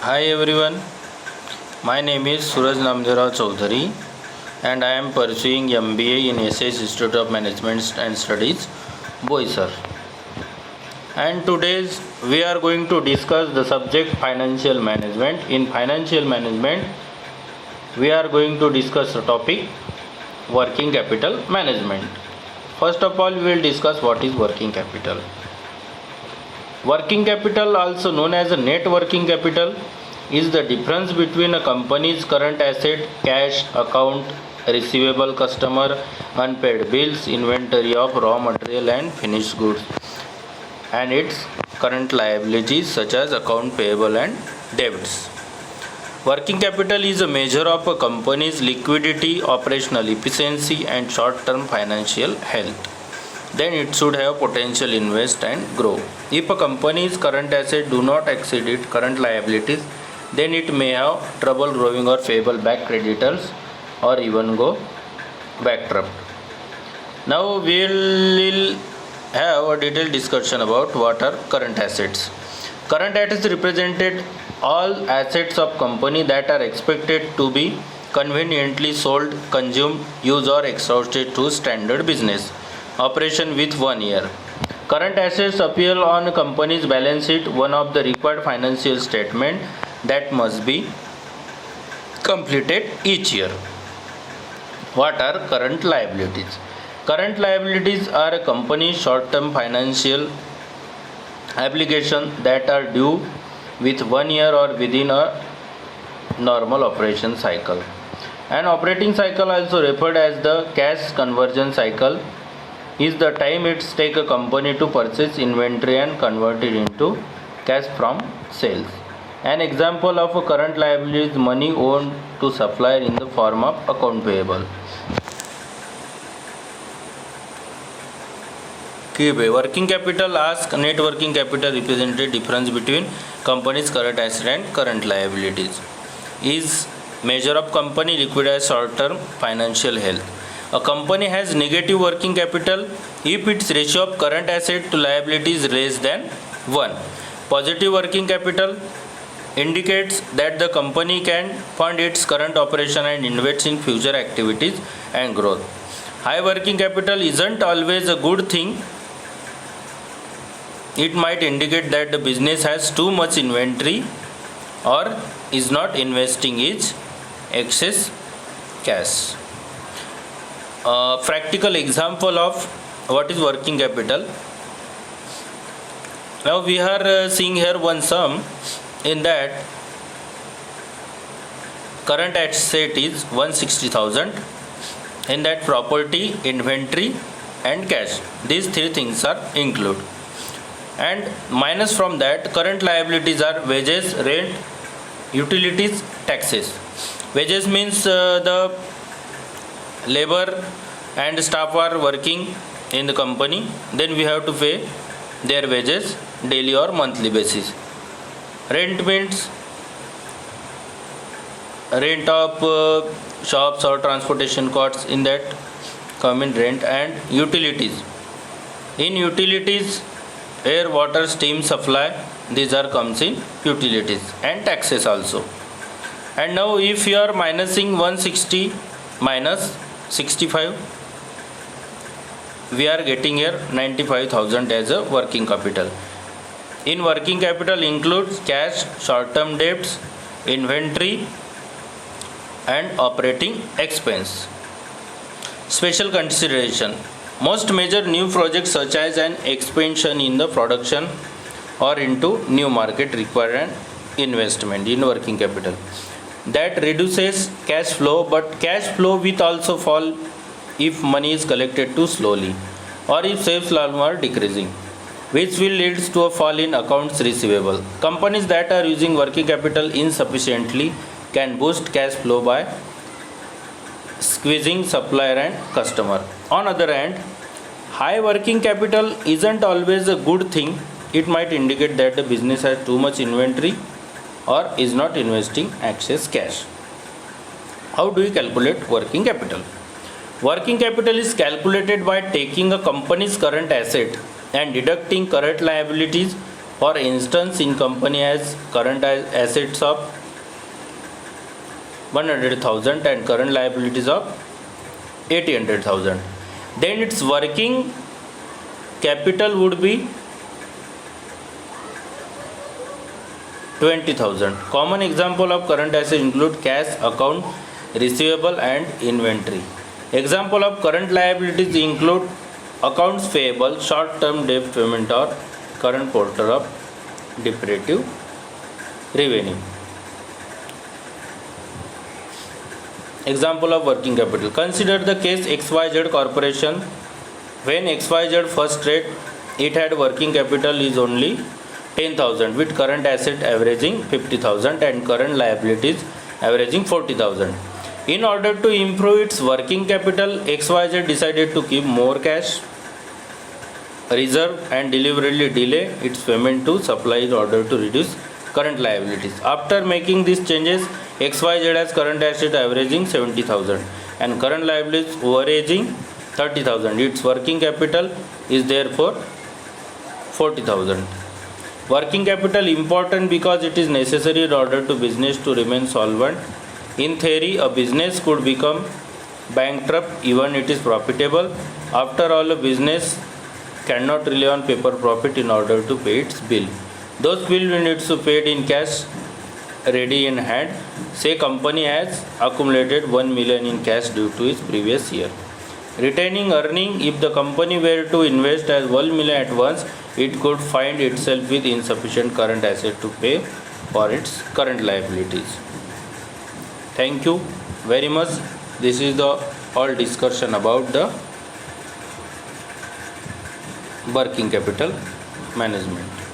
Hi everyone, my name is Suraj Namdera Chaudhary and I am pursuing MBA in SS Institute of Management and Studies, Boisar. And today we are going to discuss the subject financial management. In financial management, we are going to discuss the topic working capital management. First of all, we will discuss what is working capital. Working capital, also known as a net working capital, is the difference between a company's current asset, cash, account, receivable customer, unpaid bills, inventory of raw material and finished goods, and its current liabilities such as account payable and debts. Working capital is a measure of a company's liquidity, operational efficiency, and short term financial health. Then it should have potential invest and grow. If a company's current assets do not exceed its current liabilities, then it may have trouble growing or payable back creditors or even go bankrupt. Now we will have a detailed discussion about what are current assets. Current assets represented all assets of company that are expected to be conveniently sold, consumed, used or exhausted to standard business operation with 1 year. Current assets appear on a company's balance sheet, one of the required financial statement that must be completed each year. What are current liabilities? Current liabilities are a company's short-term financial obligations that are due with 1 year or within a normal operation cycle. An operating cycle, also referred as the cash conversion cycle, is the time it takes a company to purchase inventory and convert it into cash from sales. An example of a current liability is money owed to supplier in the form of account payable. Working capital asks net working capital represented difference between company's current asset and current liabilities. Is measure of company liquid as short-term financial health. A company has negative working capital if its ratio of current asset to liability is less than 1. Positive working capital indicates that the company can fund its current operation and invest in future activities and growth. High working capital isn't always a good thing. It might indicate that the business has too much inventory or is not investing its excess cash. Practical example of what is working capital. Now we are seeing here one sum in that current asset is 160,000, in that property, inventory and cash, these three things are included, and minus from that current liabilities are wages, rent, utilities, taxes. Wages means the labor and staff are working in the company, then we have to pay their wages daily or monthly basis. Rent means rent of shops or transportation costs, in that come in rent. And utilities, in utilities air, water, steam supply, these are comes in utilities. And taxes also. And now if you are minusing 160 minus 65, we are getting here 95,000 as a working capital. In working capital includes cash, short-term debts, inventory and operating expense. Special consideration. Most major new projects such as an expansion in the production or into new market require an investment in working capital. That reduces cash flow, but cash flow will also fall if money is collected too slowly or if sales volume are decreasing, which will lead to a fall in accounts receivable. Companies that are using working capital insufficiently can boost cash flow by squeezing supplier and customer. On other hand, high working capital isn't always a good thing. It might indicate that the business has too much inventory or is not investing excess cash. How do we calculate working capital? Working capital is calculated by taking a company's current asset and deducting current liabilities For instance, in company has current assets of 100,000 and current liabilities of 800,000. Then its working capital would be 20,000. Common example of current assets include cash, account receivable and inventory. Example of current liabilities include accounts payable, short-term debt payment or current portion of depreciative revenue. Example of working capital. Consider the case XYZ Corporation. When XYZ first trade, it had working capital is only 10,000 with current asset averaging 50,000 and current liabilities averaging 40,000. In order to improve its working capital, XYZ decided to keep more cash reserve and deliberately delay its payment to suppliers in order to reduce current liabilities. After making these changes, XYZ has current asset averaging 70,000 and current liabilities averaging 30,000. Its working capital is therefore 40,000. Working capital important because it is necessary in order to business to remain solvent. In theory, a business could become bankrupt even it is profitable. After all, a business cannot rely on paper profit in order to pay its bill. Those bills we need to paid in cash ready in hand. Say company has accumulated 1 million in cash due to its previous year. Retaining earning, if the company were to invest as 1 million at once, it could find itself with insufficient current asset to pay for its current liabilities. Thank you very much. This is the all discussion about the working capital management.